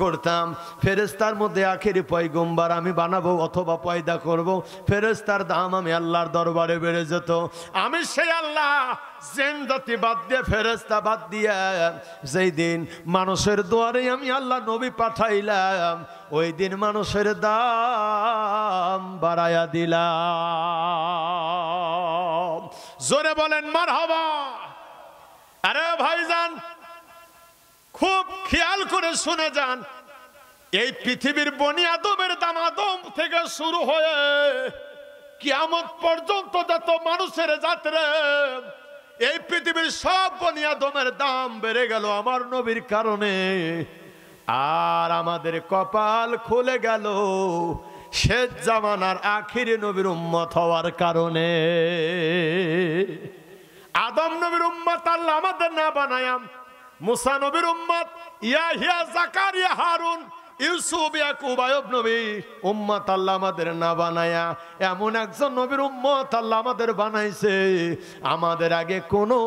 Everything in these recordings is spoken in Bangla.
করতাম ফেরেশতার মধ্যে আখেরি পয়গম্বর আমি বানাবো অথবা পয়দা করব, ফেরেশতার দাম আমি আল্লাহর দরবারে বেড়ে যেত। আমি সেই আল্লাহ জিন্দাতি বাদ দিয়ে ফেরেশতা বাদ দিয়ে যেই দিন মানুষের দুয়ারে আমি আল্লাহ নবী পাঠাইলাম, ওই দিন মানুষের দাম বাড়ায়া দিলাম। জোরে বলেন মারহাবা। আরে ভাইজান, খুব খেয়াল করে শুনে যান, এই পৃথিবীর বনি আদমের দাম আদম থেকে শুরু হয়ে কিয়ামত পর্যন্ত যত মানুষের যাত্রা, এই পৃথিবীর সব বনি আদমের দাম বেড়ে গেল আমার নবীর কারণে। আর আমাদের কপাল খুলে গেল শেষ জামানার আখিরি নবীর উম্মত হওয়ার কারণে। আদম নবীর উম্মত আল্লাহ আমাদের না বানায়াম, মুসা নবীর উম্মত ইয়াহিয়া জাকারিয়া হারুন ইউসুফ ইয়াকুব আইয়ুব নবী উম্মত আল্লাহ আমাদের না বানায়া এমন একজন নবীর উম্মত আল্লাহ আমাদের বানাইছে, আমাদের আগে কোনো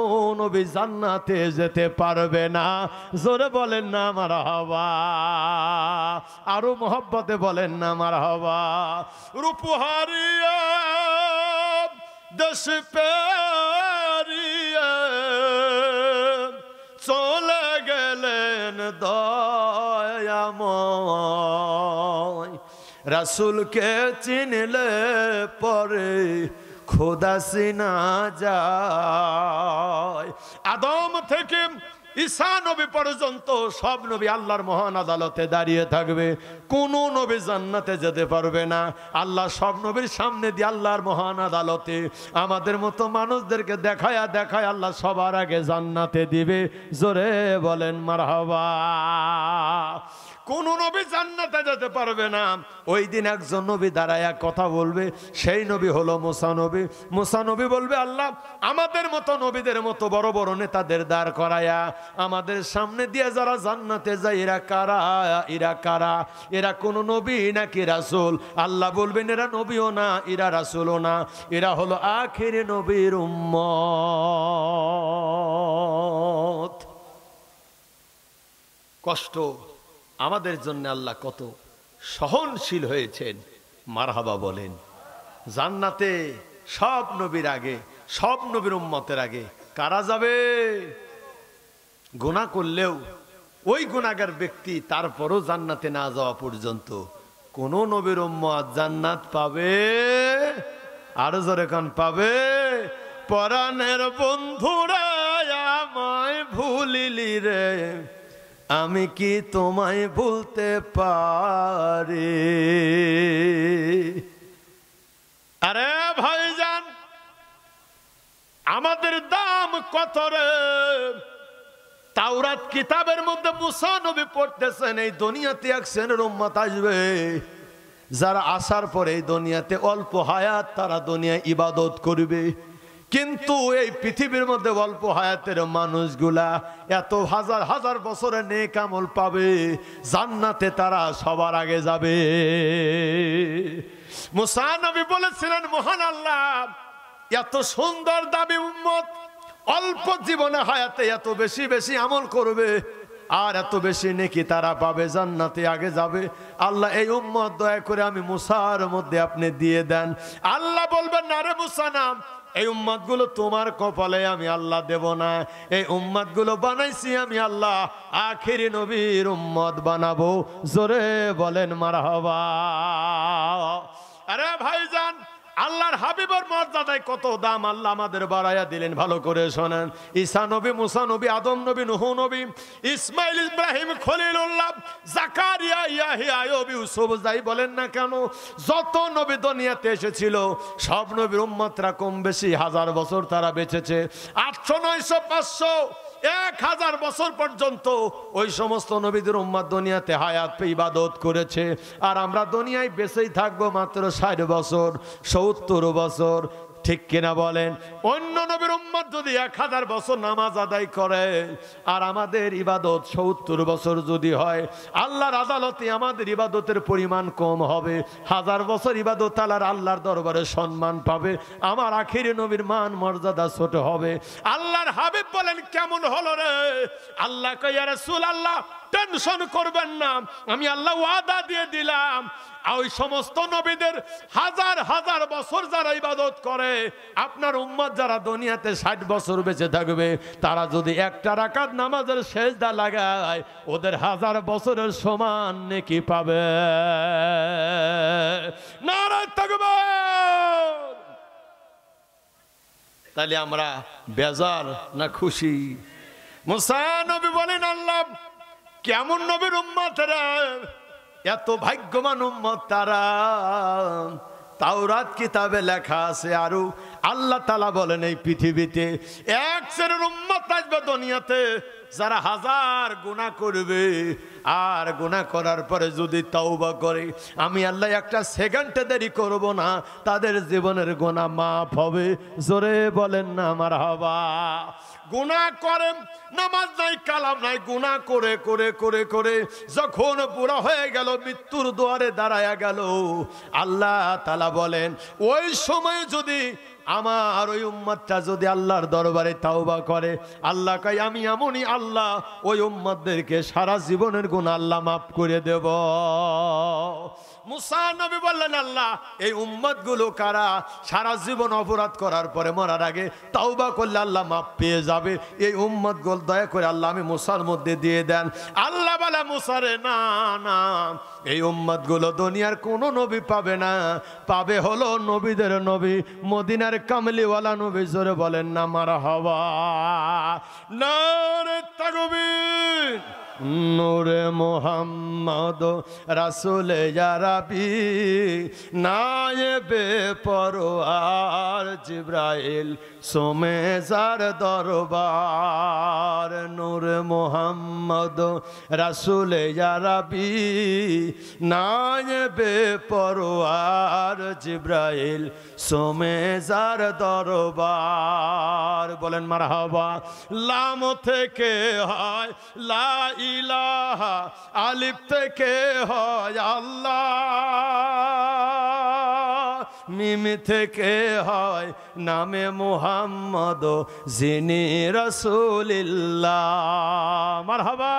নবী জান্নাতে যেতে পারবে না। জোরে বলেন না মারহাবা, আরো মোহব্বতে বলেন না মারহাবা। রূপহারিয়া দেশ পেরিয়ে চলে গেলেন দয়াময়, রাসূলকে চিনলে পরে খোদা চিনা যায়। আদম থেকে ঈসা নবী পর্যন্ত সব নবী আল্লাহর মহান আদালতে দাঁড়িয়ে থাকবে, কোন নবী জান্নাতে যেতে পারবে না। আল্লাহ সব নবীর সামনে দিয়ে আল্লাহর মহান আদালতে আমাদের মতো মানুষদেরকে দেখায়া দেখায় আল্লাহ সবার আগে জান্নাতে দিবে। জোরে বলেন মারহাবা। কোন নবী জান্নাতে যেতে পারবে না। ওই দিন একজন নবী দাঁড়ায়া কথা বলবে, সেই নবী হলো মুসা নবী। মুসা নবী বলবে, আল্লাহ আমাদের মতো নবীদের মতো বড় বড় নেতাদের দাঁড় করায়া আমাদের সামনে দিয়ে যারা জান্নাতে যায় এরা কারা, এরা কারা, এরা কোন নবী নাকি রাসূল? আল্লাহ বলবেন এরা নবীও না, এরা রাসূলও না, এরা হলো আখিরি নবীর উম্মত। কষ্ট আমাদের জন্য আল্লাহ কত সহনশীল হয়েছেন, মারহাবা বলেন। জান্নাতে সব নবীর আগে, সব নবীর উম্মতের আগে কারা যাবে? গুনাহ করলেও ওই গুনাহগার ব্যক্তি তারপরও জান্নাতে না যাওয়া পর্যন্ত কোন নবীর উম্মত জান্নাত পাবে? আরো জোরে কান পাবে? পরাণের বন্ধুরা আমায় ভুলিলি রে, আমি কি তোমায় ভুলতে পারি? আরে ভাইজান, আমাদের দাম কত রে? তাওরাত কিতাবের মধ্যে মুসা নবী পড়তেছেন, এই দুনিয়াতে এক শ্রেণীর উম্মত আসবে যারা আসার পরে এই দুনিয়াতে অল্প হায়াত তারা দুনিয়ায় ইবাদত করবে, কিন্তু এই পৃথিবীর মধ্যে অল্প হায়াতের মানুষগুলা এত হাজার হাজার বছরের নেক আমল পাবে, জান্নাতে তারা সবার আগে যাবে। মুসা নবী বলেছিলেন, মহান আল্লাহ এত সুন্দর দাবি উম্মত অল্প জীবনে হায়াতে এত বেশি বেশি আমল করবে আর এত বেশি নেকি তারা পাবে, জান্নাতে আগে যাবে। আল্লাহ এই উম্মত দয়া করে আমি মুসার মধ্যে আপনি দিয়ে দেন। আল্লাহ বলবেন, না রে মুসা না, এই উম্মত গুলো তোমার কপালে আমি আল্লাহ দেব না, এই উম্মত গুলো বানাইছি আমি আল্লাহ আখিরি নবীর উম্মত বানাবো। জোরে বলেন মারহাবা। আরে ভাইজান, আল্লাহর হাবিবের মর্যাদায় কত দাম আল্লাহ আমাদের বাড়াইয়া দিলেন, ভালো করে শোনেন। ঈসা নবী, মুসা নবী, আদম নবী, নূহ নবী, ইসমাইল, ইব্রাহিম, খলিলুল্লাহ, জাকারিয়া, ইয়াহিয়া, আইয়ুব, ইউসুফ, যাই বলেন না কেন, যত নবী দুনিয়াতে এসেছিল সব নবীর উম্মতরা কম বেশি হাজার বছর তারা বেঁচেছে। 800, 900, 500, 1000 বছর পর্যন্ত ওই সমস্ত নবীদের উম্মত দুনিয়াতে হায়াত পেয়ে ইবাদত করেছে, আর আমরা দুনিয়ায় বেঁচেই থাকবো মাত্র 60 বছর, 70 বছর। ঠিক কিনা বলেন? অন্য নবীর উম্মত যদি 1000 বছর নামাজ আদায় করে আর আমাদের ইবাদত 70 বছর যদি হয়, আল্লাহর আদালতে আমাদের ইবাদতের পরিমাণ কম হবে। 1000 বছর ইবাদত আর আল্লাহর দরবারে সম্মান পাবে, আমার আখিরি নবীর মান মর্যাদা ছোট হবে। আল্লাহর হাবিব বলেন, কেমন হলো রে? আল্লাহ কয়, ইয়া রাসূলুল্লাহ টেনশন করবেন না, আমি আল্লাহ ওয়াদা দিয়ে দিলাম ওই সমস্ত নবীদের হাজার হাজার বছর যারা ইবাদত করে, আপনার উম্মত যারা দুনিয়াতে 60 বছর বেঁচে থাকবে, তারা যদি একটা রাকাত নামাজের সেজদা লাগায় ওদের হাজার বছরের সমান নেকি পাবে। নারায়ে তাকবীর। তাহলে আমরা বেজার না খুশি? মুসা নবী বলেন, আল্লাহ কেমন নবীর উম্মত রে, এত ভাগ্যবান উম্মত তারা। তাওরাত কিতাবে লেখা আছে, আরো আল্লাহ তাআলা বলেন এই পৃথিবীতে এক শ্রেণীর উম্মত আসবে দুনিয়াতে যারা হাজার গুনাহ করবে, আর গুনাহ করার পরে যদি তওবা করে আমি আল্লাহ একটা সেকেন্ডে দেরি করব না, তাদের জীবনের গুনাহ মাফ হবে। জোরে বলেন না মারহাবা। গুনাহ করে, নামাজ নাই, কালাম নাই, গুনাহ করে করে করে করে যখন বুড়া হয়ে গেল, মৃত্যুর দুয়ারে দাঁড়ায়া গেল, আল্লাহ তাআলা বলেন ওই সময় যদি আমার ওই উম্মতটা যদি আল্লাহর দরবারে তাওবা করে, আল্লাহ কয় আমি এমনই আল্লাহ ওই উম্মতদেরকে সারা জীবনের গুনাহ আল্লাহ মাফ করে দেব। মুসা নবী বললেন, আল্লাহ এই উম্মতগুলো কারা সারা জীবন অপরাধ করার পরে মরার আগে তাওবা করলে আল্লাহ মাফ পেয়ে যাবে, এই উম্মতগুলো দয়া করে আল্লাহ আমি মুসার মধ্যে দিয়ে দেন। আল্লাহ বলে, মুসারে না না, এই উম্মতগুলো দুনিয়ার কোনো নবী পাবে না, পাবে হলো নবীদের নবী মদিনার কামলিওয়ালা নবী। জোরে বলেন না মারহাবা। নারে তাকবীর। নূরে মোহাম্মদ রাসূলে ইয়া রাবি নায়েবে পরওয়ার জিবরাইল সোমেজার দরবার। নূরে মোহাম্মদ রাসূলে ইয়া রাবি নায়েবে পরওয়ার জিবরাইল সোমেজার দরবার। বলেন মারহাবা। লাম থেকে হয় লা ইলাহা, আলিফ থেকে হয় আল্লাহ, মিম থেকে হয় নামে মুহাম্মদ যিনি রাসূলুল্লাহ। মারহাবা।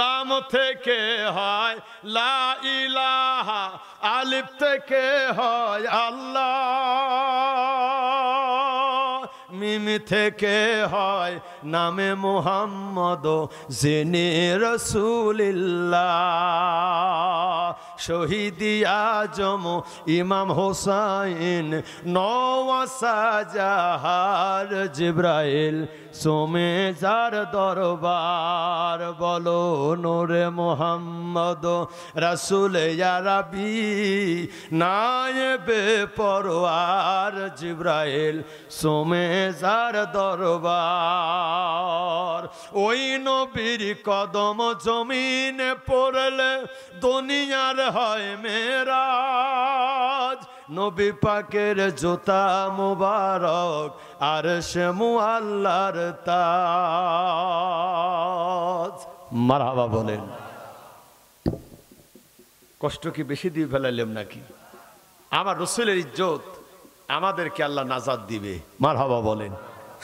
লাম থেকে হয় লা ইলাহা, আলিফ থেকে হয় আল্লাহ, মিম থেকে হয় নামে মুহাম্মদ যিনি রাসূলুল্লাহ। শহীদি আজম ইমাম হোসাইন নওয়াসাজাহার জিবরাইল সোমেজার দরবার। বলো নূরে মোহাম্মদ রাসূল ইয়া রাবি নায়েবে পরওয়ার জিবরাইল সোমেজার দরবার। ওই নবীর কদম জমিনে পড়লে দুনিয়ার হয় মেরাজ, নবী পাকের জুতা মুবারক আর সে মুআল্লার তাজ। মারহাবা বলেন। কষ্ট কি বেশি দিয়ে ফেলাইলাম নাকি? আমার রাসূলের ইজ্জত আমাদেরকে আল্লাহ নাজাত দিবে। মারহাবা বলেন।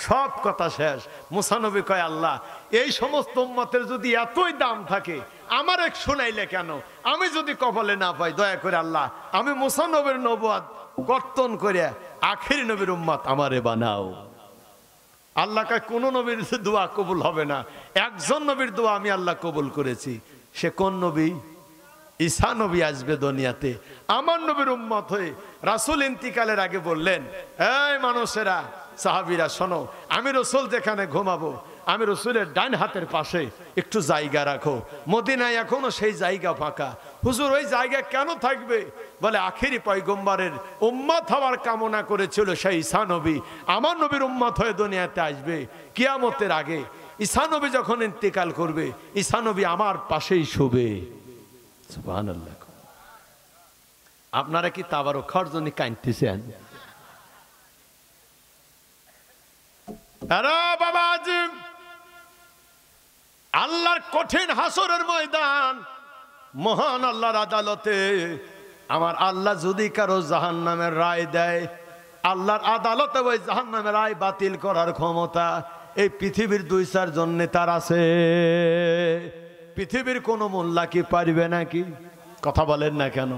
সব কথা শেষ। মুসা নবী কয়, আল্লাহ এই সমস্ত উম্মতের যদি এতই দাম থাকে আমার এক শোনাইলে কেন? আমি যদি কপালে না পাই, দয়া করে আল্লাহ আমি মুসা নবীর নবুয়ত কর্তন করে আখির নবীর উম্মত আমারে বানাও। আল্লাহ কয় কোন নবীর দোয়া কবুল হবে না, একজন নবীর দোয়া আমি আল্লাহ কবুল করেছি। সে কোন নবী? ঈসা নবী আসবে দুনিয়াতে আমার নবীর উম্মত হয়ে। রাসূল ইন্তিকালের আগে বললেন, এই মানুষেরা, সাহাবীরা শোনো, আমি রাসূল যেখানে ঘুমাবো আমি রাসূলের ডান হাতের পাশে একটু জায়গা রাখো। মদিনায় এখনো সেই জায়গা ফাঁকা। হুজুর ওই জায়গা কেন থাকবে? বলে আখেরি পয়গম্বরের উম্মত হওয়ার কামনা করেছিল সেই ঈসা নবী আমার নবীর উম্মত হয়ে দুনিয়াতে আসবে কিয়ামতের আগে। ঈসা নবী যখন ইন্তেকাল করবে ঈসা নবী আমার পাশেই শুবে। সুবহানাল্লাহ। আপনারা কি তাবারক খাওয়ার জন্য কাঁদতেছেন? আরে বাবা, আজ আল্লাহর কঠিন হাসরের ময়দান, মহান আল্লাহর আদালতে আমার আল্লাহ যদি কারো জাহান্নামের রায় দেয়, আল্লাহর আদালতে ওই জাহান্নামের রায় বাতিল করার ক্ষমতা এই পৃথিবীর 2-4 জন নেতার আছে, পৃথিবীর কোনো মোল্লা কি পারবে নাকি? কথা বলেন না কেন?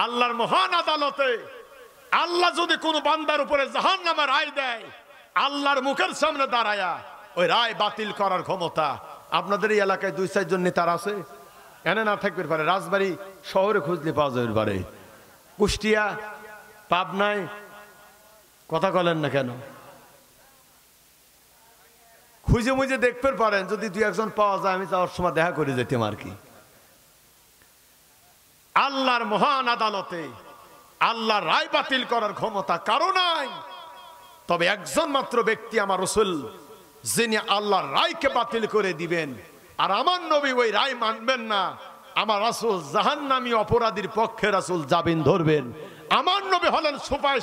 আল্লাহর মহান আদালতে আল্লাহ যদি কোনো বান্দার উপরে জাহান্নামের রায় দেয়, আল্লাহর মুখের সামনে দাঁড়ায়া ওই রায় বাতিল করার ক্ষমতা আপনাদের এই এলাকায় 2-4 জন নেতার আছে? এনে না থাকবে পারে, রাজবাড়ী শহরে খুঁজলে পাওয়া যাবে পারে, কুষ্টিয়া, পাবনায়। কথা বলেন না কেন? খুঁজে মুজে দেখতে পারেন, যদি 2-1 জন পাওয়া যায় আমি যাওয়ার সময় দেখা করে যেতাম আর কি। আল্লাহর মহান আদালতে আল্লাহর রায় বাতিল করার ক্ষমতা কারো নাই, তবে একজন মাত্র ব্যক্তি আমার রাসূল, যিনি আল্লাহর রায়কে বাতিল করে দিবেন। আর আমার নবী ওই রায় মানবেন না, আমার রাসূল জাহান্নামী অপরাধীর পক্ষে রাসূল জামিন ধরবেন। আমার নবী হলেন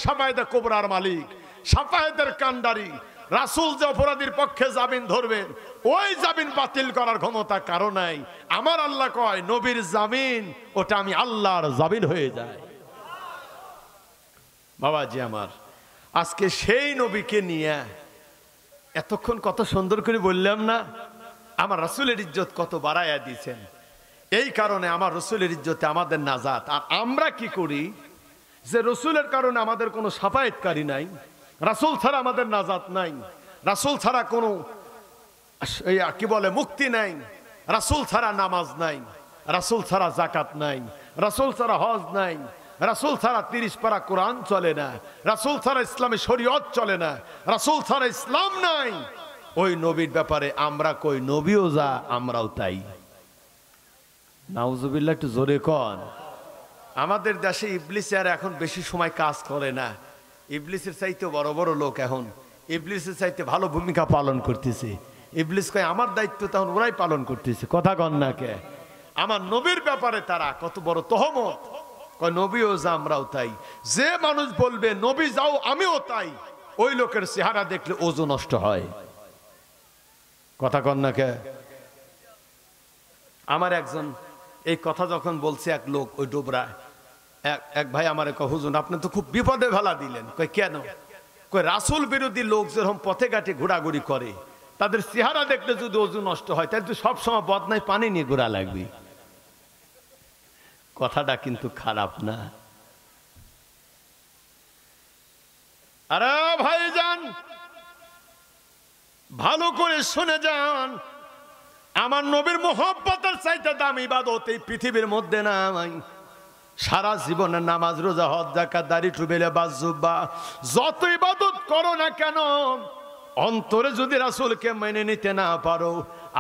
সাফায়েতে কুবরার মালিক, সাফায়েতের কান্ডারি। রাসূল যে অপরাধীর পক্ষে জামিন ধরবেন, ওই জামিন বাতিল করার ক্ষমতা কারো নাই। আমার আল্লাহ কয় নবীর জামিন ওটা আমি আল্লাহর জামিন হয়ে যায়। বাবাজি আমার, আজকে সেই নবীকে নিয়ে এতক্ষণ কত সুন্দর করে বললাম না, আমার রাসূলের ইজ্জত কত বাড়াইয়া দিয়েছেন। এই কারণে আমার রাসূলের ইজ্জতে আমাদের নাজাত। আর আমরা কি করি যে রাসূলের কারণে আমাদের কোনো সাফায়েতকারী নাই, রাসূল ছাড়া আমাদের নাজাত নাই, রাসূল ছাড়া কোনো কি বলে মুক্তি নাই, রাসূল ছাড়া নামাজ নাই, রাসূল ছাড়া যাকাত নাই, রাসূল ছাড়া হজ নাই, রাসূল ছাড়া 30 পারা কোরআন চলে না, রাসূল ছাড়া ইসলামী শরীয়ত চলে না, রাসূল ছাড়া ইসলাম নাই। ওই নবীর ব্যাপারে আমরা কই নবীও যা আমরাও তাই। নাউজুবিল্লাহ, একটু জোরে কন। আমাদের দেশে ইবলিস আর এখন বেশি সময় কাজ করে না। ইবলিসের চাইতে বড় বড় লোক এখন ইবলিসের চাইতে ভালো ভূমিকা পালন করতেছে। ইবলিস কয় আমার দায়িত্ব তখন ওরাই পালন করতেছে। কথা কন না কে? আমার নবীর ব্যাপারে তারা কত বড় তহমত, কয় নবীও যা আমরাও তাই। যে মানুষ বলবে নবী যাও আমিও তাই, ওই লোকের চেহারা দেখলে ওজু নষ্ট হয়। কথা কন না কে? আমার একজন এই কথা যখন বলছে, এক লোক ওই ডোবরায়, এক ভাই আমার কয় হুজুর আপনি তো খুব বিপদে ফেলা দিলেন। কয় কেন? কয় রাসূল বিরোধী লোক যেরকম পথে ঘাটে ঘোরাঘুরি করে, তাদের চেহারা দেখলে যদি ওজু নষ্ট হয়, তাই তো সবসময় বদনায় পানি নিয়ে ঘোরা লাগবে। কথাটা কিন্তু খারাপ না। আরে ভাইজান, ভালো করে শুনে যান, আমার নবীর মুহাব্বতের চাইতে দামি ইবাদত এই পৃথিবীর মধ্যে নাই। সারা জীবনে নামাজ, রোজা, হজ, যাকাত, দাড়ি, টুপি, লেবাস, জুব্বা, যত ইবাদত করো না কেন, অন্তরে যদি রাসূলকে মেনে নিতে না পারো,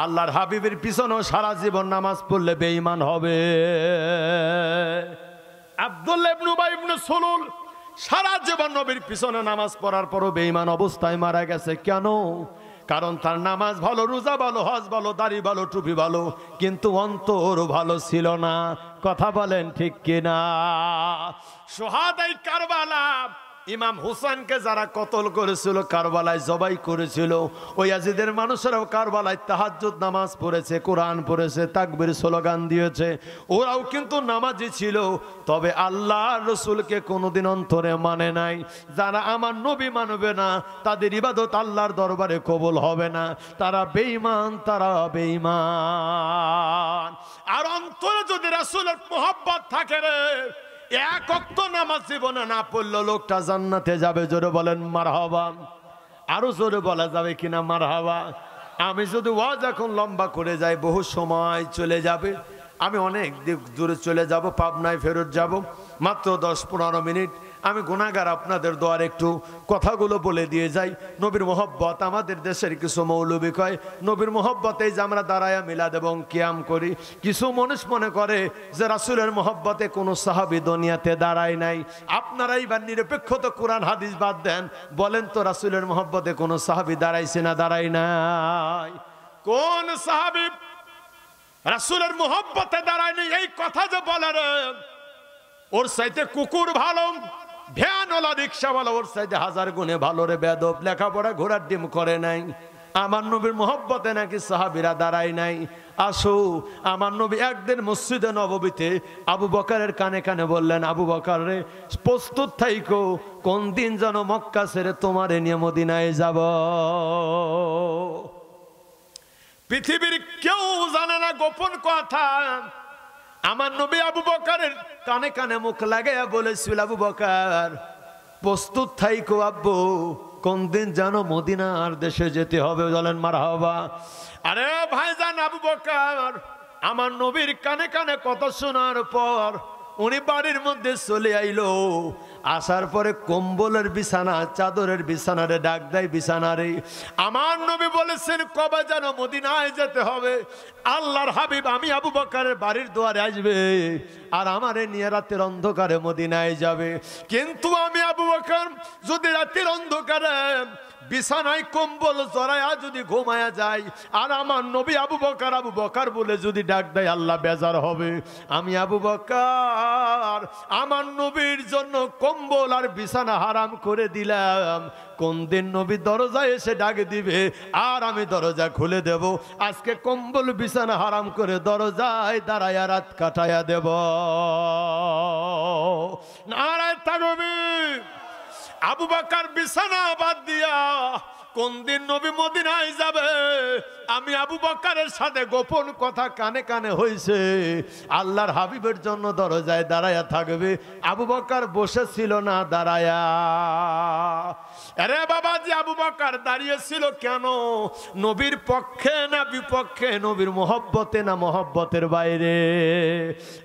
আল্লাহর হাবিবের পিছনেও সারা জীবন নামাজ পড়লে বেঈমান হবে। আব্দুল্লাহ ইবনে উবাই ইবনে সুলুল সারা জীবন নবীর পিছনে নামাজ পড়ার পরও বেঈমান অবস্থায় মারা গেছে। কেন? কারণ তার নামাজ ভালো, রোজা ভালো, হজ ভালো, দাড়ি ভালো, টুপি ভালো, কিন্তু অন্তর ভালো ছিল না। কথা বলেন ঠিক কিনা? শুহাদায়ে কারবালা, ইমাম হুসাইনকে যারা কতল করেছিল, কারবালায় জবাই করেছিল, ওই ইয়াজিদের মানুষেরাও কারবালায় তাহাজ্জুদ নামাজ পড়েছে, কোরআন পড়েছে, তাকবীর স্লোগান দিয়েছে। ওরাও কিন্তু নামাজি ছিল, তবে আল্লাহর রাসূলকে কোনোদিন অন্তরে মানে নাই। যারা আমার নবী মানবে না, তাদের ইবাদত আল্লাহর দরবারে কবুল হবে না। তারা বেঈমান, তারা বেঈমান। আর অন্তরে যদি রাসূলের মুহাব্বত থাকে রে, এক ওয়াক্ত নামাজ জীবনে না পড়লে লোকটা জান্নাতে যাবে। জোরে বলেন মারহাবা। আরো জোরে বলা যাবে কিনা মারহাবা? আমি যদি ওয়াজ এখন লম্বা করে যাই, বহু সময় চলে যাবে। আমি অনেক দূরে চলে যাব, পাবনায় ফেরত যাব, মাত্র 10-15 মিনিট। আমি গুনাহগার, আপনাদের দোয়ার একটু কথাগুলো বলে দিয়ে যাই। নবীর মোহব্বত, আমাদের দেশের কিছু মৌলবি কয় নবীর মোহব্বতে যে আমরা দাঁড়ায়া মিলাদ এবং কিয়াম করি। কিছু মানুষ মনে করে যে রাসূলের মোহব্বতে কোনো সাহাবী দুনিয়াতে দাঁড়ায় নাই। আপনারাই বা নিরপেক্ষ তো কোরআন হাদিস বাদ দেন, বলেন তো রাসূলের মোহব্বতে কোনো সাহাবী দাঁড়াইছে না দাঁড়ায় নাই? কোন সাহাবী রাসূলের মোহব্বতে দাঁড়ায় নাই? এই কথা যে বলে রে, ওর চাইতে কুকুর ভালো, ভ্যানওয়ালা, রিক্সাওয়ালা ওর চাইতে 1000 গুণে ভালো রে বেয়াদব। লেখাপড়া ঘোড়ার ডিম করে নাই, আমার নবীর মহব্বতে নাকি সাহাবীরা দাঁড়ায় নাই। আসো, আমার নবী একদিন মসজিদে নববীতে আবু বকরের কানে কানে বললেন, আবু বকর রে, প্রস্তুত থাইকো, কোন দিন যেন মক্কা ছেড়ে তোমারে নিয়ে মদিনায় যাব। পৃথিবীর কেউ জানে না গোপন কথা। আমার নবী আবু বকরের কানে কানে মুখ লাগাইয়া বলেছিল, আবু বকর প্রস্তুত থাইকো আব্বু, কোন দিন যেন মদিনার দেশে যেতে হবে। বলেন মারহাবা। আরে ভাইজান আবু বকর আমার নবীর কানে কানে কথা শোনার পর উনি বাড়ির মধ্যে চলে আইলো। আসার পরে কম্বলের বিছানা, চাদরের বিছানারে ডাক দেয়, বিছানারে আমার নবী বলেছেন কবে যেন মদিনায় যেতে হবে। আল্লাহর হাবিব আমি আবু বকরের বাড়ির দুয়ারে আসবে আর আমারে নিয়ে রাতের অন্ধকারে মদিনায় যাবে। কিন্তু আমি আবু বকর যদি রাতের অন্ধকারে বিছানায় কম্বল জড়ায়া যদি ঘুমায়া যায় আর আমার নবী আবু বকর বলে যদি ডাক দেয়, আল্লাহ বেজার হবে। আমি আবু বকর আমার নবীর জন্য কম্বল আর বিছানা হারাম করে দিলাম। কোন দিন নবী দরজায় এসে ডাক দিবে আর আমি দরজা খুলে দেব। আজকে কম্বল বিছানা হারাম করে দরজায় দাঁড়ায়া রাত কাটায়া দেব। নারায়ে তাকবীর। আবু বকর বিছানা বাদ দিয়া কোন দিন নবী মদিনায় যাবে, আমি আবু বকরের সাথে গোপন কথা কানে কানে হইছে। আল্লাহর হাবিবের জন্য দরজায় দাঁড়ায়া থাকবে। আবু বকর বসেছিল না, দাঁড়ায়া। আরে বাবাজি, আবু বকর দাঁড়িয়েছিল কেন? নবীর পক্ষে না বিপক্ষে? নবীর মহব্বতে না মহব্বতের বাইরে?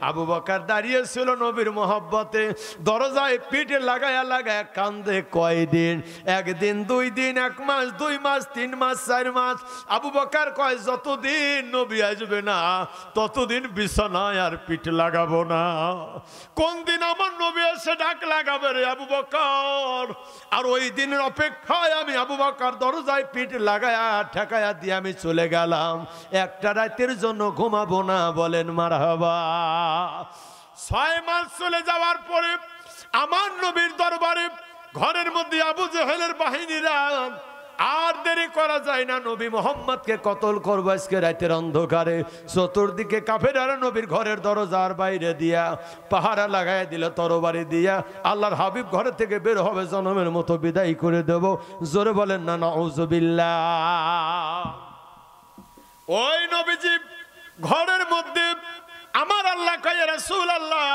আবু বকর দাঁড়িয়েছিল নবীর মহব্বতে। দরজায় পিঠে লাগায়া লাগায়া কান্দে। কয়দিন? একদিন, 2 দিন, 1 মাস, 2 মাস, 3 মাস, 4 মাস। আবু বকর কয় যতদিন নবী আসবে না ততদিন বিছানায় আর পিঠ লাগাবো না। কোন দিন আমার নবী এসে ডাক লাগাবে রে আবু বকর? আর ওই দিনের অপেক্ষায় আমি আবু বকর দরজায় পিঠ লাগায়া ঠেকায়া দিয়ে আমি চলে গেলাম। একটা রাতের জন্য ঘুমাবো না। বলেন মারহাবা। 6 মাস চলে যাওয়ার পরে আমার নবীর দরবারে ঘরের মধ্যে আবু জেহেলের বাহিনীরা আর দেরি করা যায় না, নবী মোহাম্মদকে কতল করবো আজকে রাতের অন্ধকারে। চতুর্দিকে কাফেররা নবীর ঘরের দরজার বাইরে দিয়া পাহারা লাগাই দিল তরবারি দিয়া। আল্লাহর হাবিব ঘরে থেকে বের হবে, জনমের মতো বিদায় করে দেব। জোরে বলেন না নাউজুবিল্লাহ। ওই নবীজি ঘরের মধ্যে আমার আল্লাহ কয়, রাসূলুল্লাহ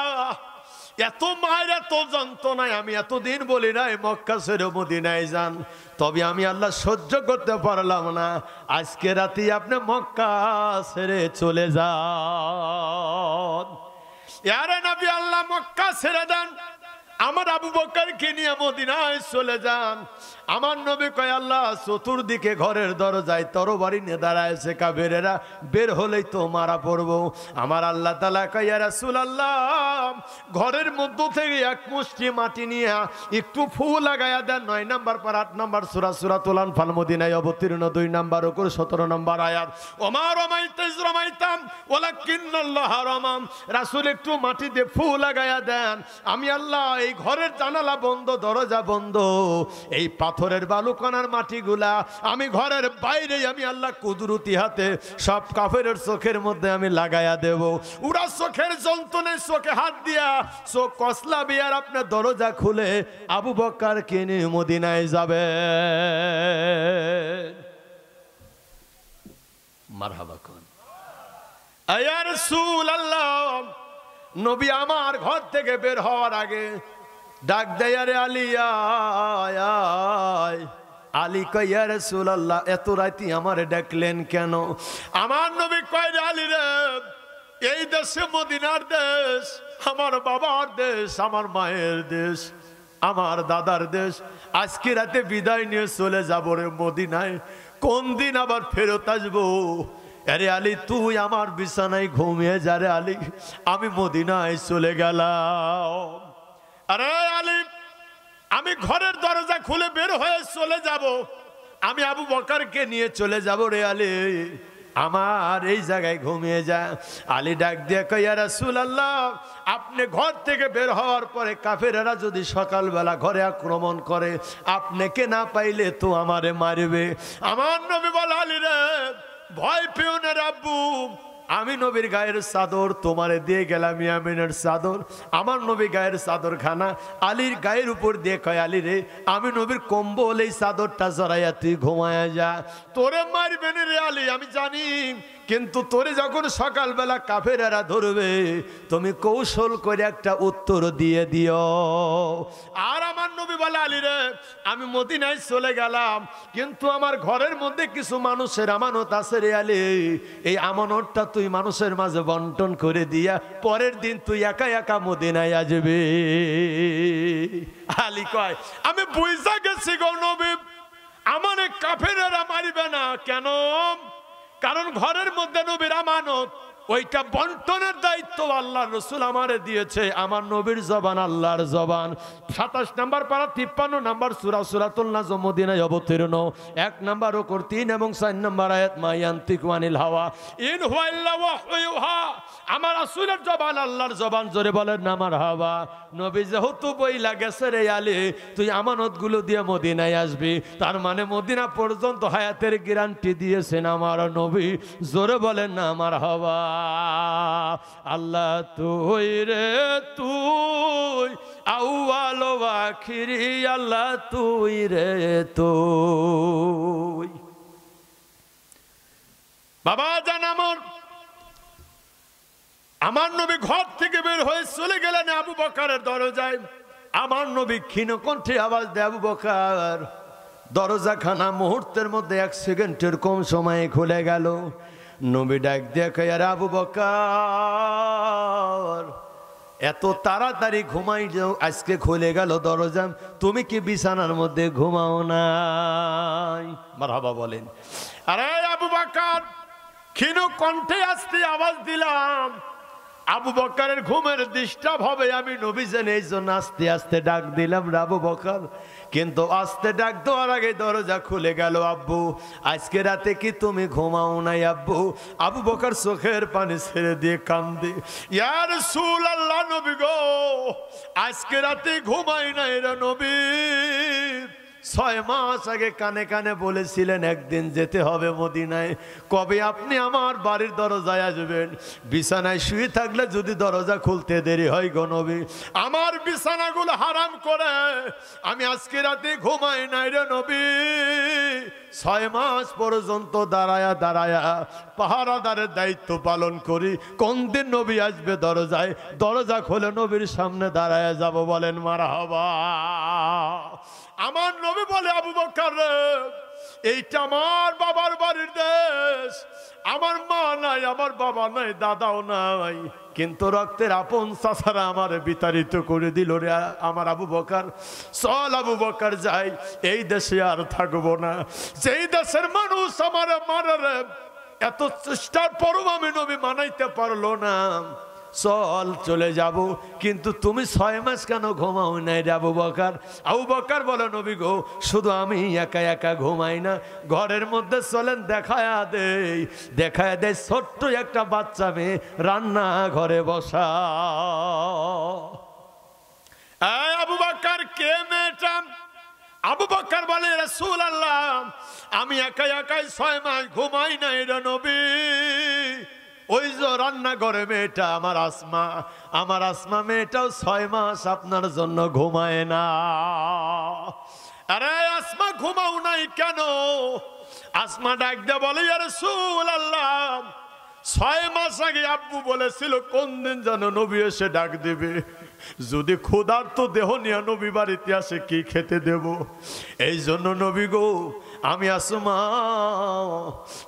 এত মায়ের এত যন্ত্রণায় আমি এতদিন বলি নাই মক্কা ছেড়ে মদিনায় যান, তবে আমি আল্লাহ সহ্য করতে পারলাম না। আজকে রাতে আপনি মক্কা ছেড়ে চলে যান। ইয়ারে নবী, আল্লাহ মক্কা ছেড়ে দেন, আমার আবু বকরকে নিয়ে মদিনায় চলে যান। আমার নবী কয়, আল্লাহ চতুর্দিকে ঘরের দরজায় তরবারি নিয়ে দাঁড়ায়ছে কাফেরেরা, বের হলেই তো মারা পড়বো। আমার আল্লাহ তাআলা কয়, ইয়া রাসূলুল্লাহ ঘরের মধ্য থেকে 1 মুষ্টি মাটি নিয়ে একটু ফু লাগায়া দেন। 9 নম্বর পারা 8 নম্বর সূরা সূরাতুল আনফাল মদিনায় অবতীর্ণ 2 নম্বর ওকর 17 নম্বর আয়াত। ওমা রামাইতা ইজ রামাইতাম ওয়ালাকিন্নাল্লাহ রামাম। রাসূল একটু মাটি দিয়ে ফু লাগায়া দেন। আমি আল্লাহ এই ঘরের জানালা বন্ধ, দরজা বন্ধ, এই পাথরের বালুকণার মাটিগুলা আমি ঘরের বাইরে আমি আল্লাহ কুদরতি হাতে সব কাফেরের চোখের মধ্যে আমি লাগায়া দেব। ওরা চোখের যন্ত্রণায় চোখে হাত দিয়া চোখ কসলাবে আর আপনার দরজা খুলে আবু বকরকে নিয়ে মদিনায় যাবে। মারহাবা কোন ইয়া রাসূলুল্লাহ। নবী আমার ঘর থেকে বের হওয়ার আগে ডাক দেয়, আরে আলী আয় আয়। আলী কয়, ইয়া রাসূলুল্লাহ এত রাতে আমারে ডাকলেন কেন? আমার নবী কয়, আলী রে, এই দেশে মদিনার দেশ, আমার বাবার দেশ, আমার মায়ের দেশ, আমার দাদার দেশ। আজকে রাতে বিদায় নিয়ে চলে যাব রে মদিনায়, কোন দিন আবার ফেরত আসবো? আরে আলী তুই আমার বিছানায় ঘুমিয়ে যা রে আলী, আমি মদিনায় চলে গেলাম। আরে আলী, আমি ঘরের দরজা খুলে বের হয়ে চলে যাব, আমি আবু বকরকে নিয়ে চলে যাব রে আলী। আমার এই জায়গায় ঘুমিয়ে যা। আলী ডাক দিয়ে কয় ইয়া রাসূলুল্লাহ, আপনি ঘর থেকে বের হওয়ার পরে কাফেরেরা যদি সকালবেলা ঘরে আক্রমণ করে, আপনাকে না পাইলে তো আমারে মারবে। আমার নবী বলে আলী রে ভয় পেও না রে আব্বু, আমি নবীর গায়ের চাদর তোমারে দিয়ে গেলাম, ইয়ামিনের চাদর। আমার নবী গায়ের চাদর খানা আলীর গায়ের উপর দিয়ে কয় আলী রে আমি নবীর কম্বল এই চাদরটা জড়াইয়া তুই ঘুমায়া যা, তোরে মারবেন রে আলী আমি জানি, কিন্তু তোরে যখন সকালবেলা কাফেরেরা ধরবে তুমি কৌশল করে একটা উত্তর দিয়ে দিও। আর আমার নবী বলে আলী রে আমি মদিনায় চলে গেলাম, কিন্তু আমার ঘরের মধ্যে কিছু মানুষের আমানত আছে রে আলী, এই আমানতটা তুই মানুষের মাঝে বন্টন করে দিয়া পরের দিন তুই একা একা মদিনায় আসবে। আলী কয় আমি বুঝা গেছি গো নবী, আমারে কাফেরেরা মারিবে না। কেন? কারণ ঘরের মধ্যে নবীর আমানত, ওইটা বন্টনের দায়িত্ব আল্লাহর রাসূল আমারে দিয়েছে। আমার নবীর জবান আল্লাহর জবান। 27 নম্বর পারা 53 নম্বর সূরা সূরাতুল নাজম মদিনায় অবতীর্ণ। 1 নম্বর রুকু 3 এবং 4 নম্বর আয়াত মা ইয়ান্তিকু আনিল হাওয়া ইন হুয়া ইল্লা ওয়াহয়ুহা। আমার রাসূলের জবান আল্লাহর জবান, জোরে বলেন না মারহাবা। নবী যেহেতু বইলা গেছে রে আলী তুই আমানতগুলো দিয়ে মদিনায় আসবি, তার মানে মদিনা পর্যন্ত হায়াতের গ্যারান্টি দিয়েছেন আমার নবী, জোরে বলেন না মারহাবা। আল্লাহ তুই রে তুই আউয়াল ওয়া আখিরি, আল্লাহ তুই রে তুই। বাবা জান আমার নবী ঘর থেকে বের হয়ে চলে গেলেন আবু বকরের দরজায়। আমার নবী ক্ষীণ কণ্ঠে আওয়াজ দেয় আবু বকর। দরজাখানা মুহূর্তের মধ্যে 1 সেকেন্ডের কম সময়ে খুলে গেল। নবী ডাক দিয়ে কয় আরে আবু বকর এত তাড়াতাড়ি ঘুমাই যাও, আজকে খুলে গেল দরজা, তুমি কি বিছানার মধ্যে ঘুমাও নাই? মারহাবা বলেন। আরে আবু বকর ক্ষীণ কণ্ঠে আসতে আওয়াজ দিলাম, আবু বকরের ঘুমের ডিস্টার্ব হবে আমি নবী জেনে এই জন্য আস্তে আস্তে ডাক দিলাম আবু বকর, কিন্তু আস্তে ডাক দেওয়ার আগে দরজা খুলে গেল। আব্বু আজকে রাতে কি তুমি ঘুমাও নাই আব্বু? আবু বকর চোখের পানি ছেড়ে দিয়ে কান্দে, ইয়া রাসূলুল্লাহ নবী গো আজকে রাতে ঘুমাই নাই রে নবী। 6 মাস আগে কানে কানে বলেছিলেন একদিন যেতে হবে মদিনায়, কবে আপনি আমার বাড়ির দরজায় আসবেন? বিছানায় শুয়ে থাকলে যদি দরজা খুলতে দেরি হয় গো নবী, আমার বিছানাগুলো হারাম করে আমি আজকে রাতে ঘুমাই নাই রে নবী। 6 মাস পর্যন্ত দাঁড়ায়া দাঁড়ায়া পাহারাদারের দায়িত্ব পালন করি, কোন দিন নবী আসবে দরজায়, দরজা খুলে নবীর সামনে দাঁড়ায়া যাব, বলেন মারহাবা। আমার নবী বলে আবু বকর এইটা আমার বাবার বাড়ির দেশ, আমার মা নাই, আমার বাবা নাই, দাদাও নাই, কিন্তু রক্তের আপন চাচারা আমার বিতাড়িত করে দিল রে আমার আবু বকর। চল আবু বকর যাই, এই দেশে আর থাকবো না, যেই দেশের মানুষ আমার মারে এত চেষ্টার পরও আমি নবী মানাইতে পারলো না, চল চলে যাব। কিন্তু তুমি 6 মাস কেন ঘুমাও নাই রে আবু বকর? আবু বকর বলে নবী গো শুধু আমি একা একা ঘুমাই না, ঘরের মধ্যে চলেন দেখায়া দেয় ছোট্ট একটা বাচ্চা মেয়ে রান্না ঘরে বসা। আবু বকর কে মেয়েটা? আবু বকর বলে রাসূলুল্লাহ আমি একা একাই 6 মাস ঘুমাই নাই রে নবী, ওই যে রান্না ঘরে মেয়েটা আমার আসমা মেয়েটাও 6 মাস আপনার জন্য ঘুমায় না। আরে আসমা ঘুমাও নাই কেন? আসমা ডাক দিয়ে বলে ইয়া রাসূলুল্লাহ 6 মাস আগে আব্বু বলেছিল কোন দিন যেন নবী এসে ডাক দেবে, যদি ক্ষুধার্ত দেহ নিয়ে নবী বাড়িতে আসে কি খেতে দেব, এই জন্য নবী গো আমি আসমা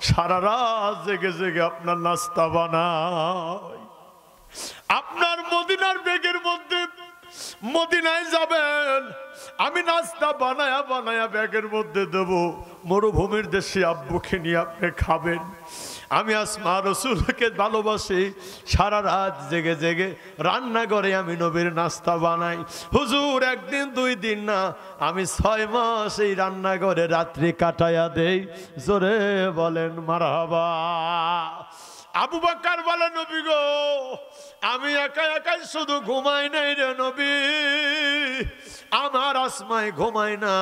সারা রাত জেগে জেগে আপনার নাস্তা বানাই, আপনার মদিনার ব্যাগের মধ্যে মদিনায় যাবেন, আমি নাস্তা বানায়া বানায়া ব্যাগের মধ্যে দেব, মরুভূমির দেশে আব্বুকে নিয়ে আপনি খাবেন। আমি আসমা রাসূলকে ভালোবাসি, সারা রাত জেগে জেগে রান্না করে আমি নবীর নাস্তা বানাই। হুজুর একদিন 2 দিন না, আমি 6 মাস এই রান্নাঘরে রাত্রি কাটায়া দেই। জোরে বলেন মারহাবা। আবু বকর বলে নবী গো, আমি একা একাই শুধু ঘুমাই নাই রে নবী, আমার আসমায় ঘুমায় না,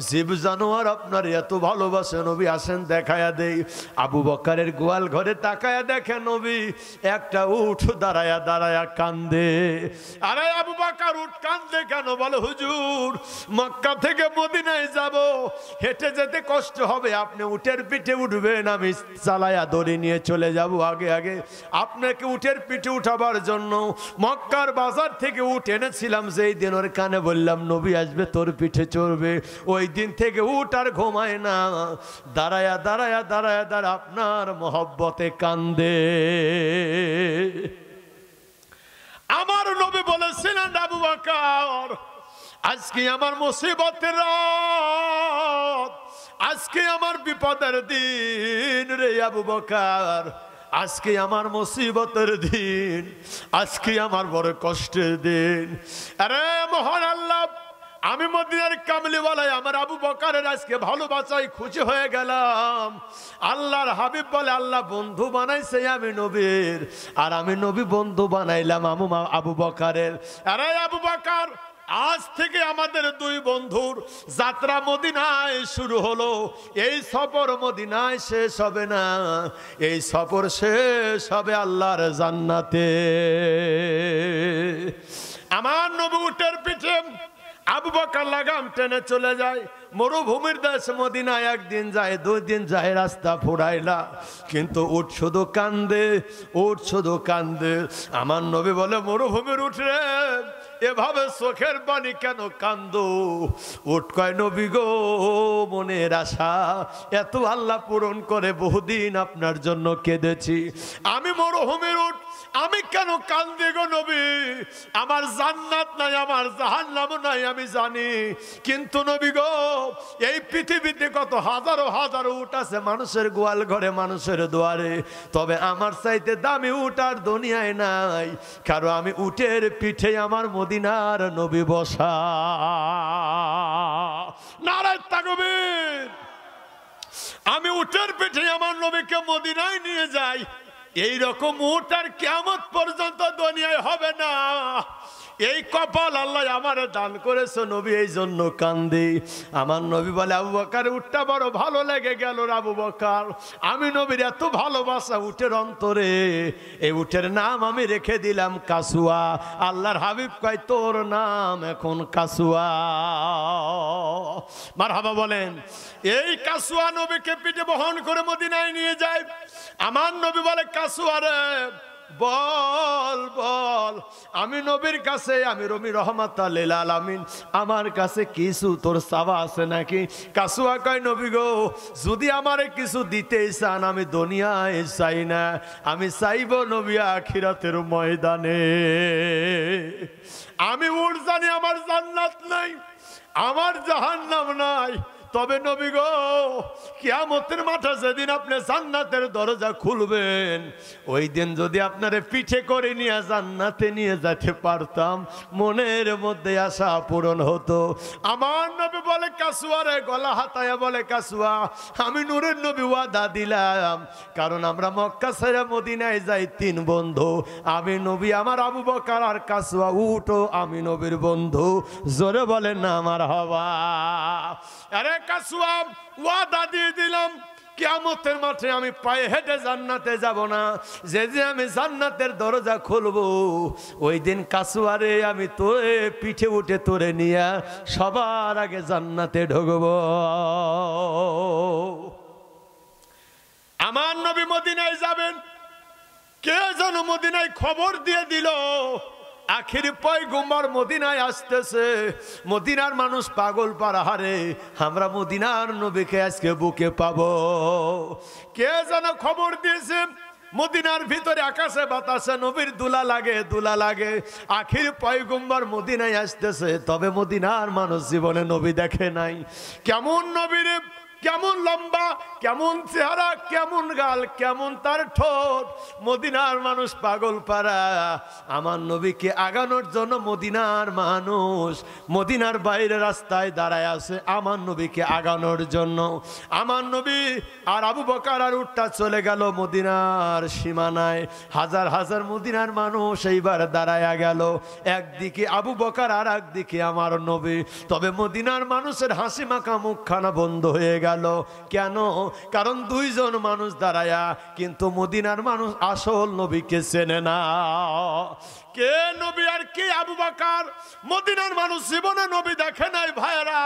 জীব জানোয়ার আপনার এত ভালোবাসে নবী, আসেন দেখায়া দেই। আবু বকরের গোয়াল ঘরে তাকায়া দেখে নবী একটা উট দাঁড়ায়া দাঁড়ায়া কান্দে। আরে আবু বকর উট কান্দে কেন? বলে হুজুর মক্কা থেকে মদিনায় যাব, হেঁটে যেতে কষ্ট হবে, আপনি উটের পিঠে উঠবেন, আমি চালায়া দড়ি নিয়ে চলে যাব আগে আগে। আপনাকে উটের পিঠে উঠাবার জন্য মক্কার বাজার থেকে উট এনেছিলাম, যেই দিন ওর কানে বললাম নবী আসবে তোর পিঠে চড়বে, ওই দিন থেকে উট আর ঘুমায় না, দাঁড়ায়া দাঁড়ায়া দাঁড়ায়া দাঁড়া আপনার মহব্বতে কান্দে। আমার নবী বলেছিলেন আবু বকর আজকে আমার মুসিবতের রাত, আজকে আমার বিপদের দিন রে আবু বকর, আজকে আমার মুসিবতের দিন, আজকে আমার বড় কষ্টের দিন। আরে মহান আল্লাহ, আমি মদিনার কামলিওয়ালায় আমার আবু বকরের আজকে ভালোবাসায় খুশি হয়ে গেলাম। আল্লাহর হাবিব বলে আল্লাহ বন্ধু বানাইছে আমি নবীর, আর আমি নবী বন্ধু বানাইলাম আবু বকরের। আরে আবু বকর, আজ থেকে আমাদের 2 বন্ধুর যাত্রা মদিনায় শুরু হলো। এই সফর মদিনায় শেষ হবে না, এই সফর শেষ হবে আল্লাহর জান্নাতে। আমার নবী উটের পিঠে, আবু বকর লাগাম টেনে চলে যায় মরুভূমির দেশ মদিনায়। 1 দিন যায়, 2 দিন যায়, রাস্তা ফুরাইলা, কিন্তু উট শুধু কান্দে, উট শুধু কান্দে। আমার নবী বলে মরুভূমির উঠ রে, এভাবে চোখের পানি কেন কান্দো? উট কয় নবী গো, মনের আশা এত আল্লাহ পূরণ করে, বহুদিন আপনার জন্য কেঁদেছি। আমি মরুভূমির উট, আমি কেন কান্দি গো নবী? আমার জান্নাত নাই, আমার জাহান্নাম নাই আমি জানি, কিন্তু নবী গো এই পৃথিবীতে কত হাজারো হাজারো উট আছে মানুষের গোয়াল ঘরে, মানুষের দুয়ারে, তবে আমার চাইতে দামি উট আর দুনিয়ায় নাই, কারণ আমি উটের পিঠে আমার মদিনার নবী বসা। নারায়ে তাকবীর। আমি উটের পিঠে আমার নবীকে মদিনায় নিয়ে যাই, এই রকম উট আর কিয়ামত পর্যন্ত দুনিয়ায় হবে না। এই কপাল আল্লাহ আমারে দান করেছে নবী, এই জন্য কান্দি। আমার নবী বলে আবু বকর উটটা বড় ভালো লেগে গেল আবু বকর, আমি নবীর এত ভালোবাসা উটের অন্তরে, এই উটের নাম আমি রেখে দিলাম কাসুয়া। আল্লাহর হাবিব কয় তোর নাম এখন কাসুয়া। মারহাবা বলেন। এই কাসুয়া নবীকে পিঠে বহন করে মদিনায় নিয়ে যায়। আমার নবী বলে কাসুয়া রে বল বল, আমি নবীর কাছে, আমি রবি রহমাতুল লিল আলামিন, আমার কাছে কিছু তোর চাওয়া আছে নাকি? কাসুয়া কয় নবী গো, যদি আমারে কিছু দিতেই চান, আমি দুনিয়ায় চাই না, আমি চাইব নবী আখিরাতের ময়দানে। আমি উঠ জানি আমার জান্নাত নাই, আমার জাহান্নাম নাই, তবে নবী গো কিয়ামতের মাঠে যেদিন আপনি জান্নাতের দরজা খুলবেন, ওই দিন যদি আপনারে পিঠে করে নিয়ে জান্নাতে নিয়ে যেতে পারতাম, মনের মধ্যে আশা পূরণ হতো। আমার নবী বলে কাসুয়া রে, গলা হাতায়া বলে কাসুয়া, আমি নূরের নবী ওয়াদা দিলাম, কারণ আমরা মক্কা ছেড়ে মদিনায় যাই 3 বন্ধু, আমি নবী, আমার আবু বকর আর কাসুয়া উঠো, আমি নবীর বন্ধু। জোরে বলেন না আমার হওয়া। আরে কাসুয়া ওয়াদা দিয়ে দিলাম, কিয়ামতের মাঠে আমি পায়ে হেঁটে জান্নাতে যাব না, যেদিন আমি জান্নাতের দরজা খুলবো, ওই দিন কাসুয়ারে আমি তোরে পিঠে উঠে তোরে নিয়ে সবার আগে জান্নাতে ঢুকবো। আমার নবী মদিনায় যাবেন, কে যেন মদিনায় খবর দিয়ে দিল আখির পয়গম্বর মদিনায় আসতেছে। মদিনার মানুষ পাগল পারা, হারে আমরা মদিনার নবীকে আজকে বুকে পাবো। কে যেন খবর দিয়েছে, মদিনার ভিতরে আকাশে বাতাসে নবীর দুলা লাগে, দুলা লাগে, আখির পয়গম্বর মদিনায় আসতেছে। তবে মদিনার মানুষ জীবনে নবী দেখে নাই। কেমন নবীরে কেমন লম্বা, কেমন চেহারা, কেমন গাল, কেমন তার ঠোঁট। মদিনার মানুষ পাগল পারা। আমার নবীকে আগানোর জন্য মদিনার মানুষ মদিনার বাইরে রাস্তায় দাঁড়ায় আছে আমার নবীকে আগানোর জন্য। আমার নবী আর আবু বকর আর উটটা চলে গেল মদিনার সীমানায়। হাজার হাজার মদিনার মানুষ এইবার দাঁড়ায়া গেল, একদিকে আবু বকর আর একদিকে আমার নবী। তবে মদিনার মানুষের হাসি মাখা মুখখানা বন্ধ হয়ে গেল। কেন? কারণ দুইজন মানুষ দাঁড়ায়া, কিন্তু মদিনার মানুষ আসল নবীকে চেনে না। কে নবী আর কে আবু বকর? মদিনার মানুষ জীবনে নবী দেখে নাই ভাইরা।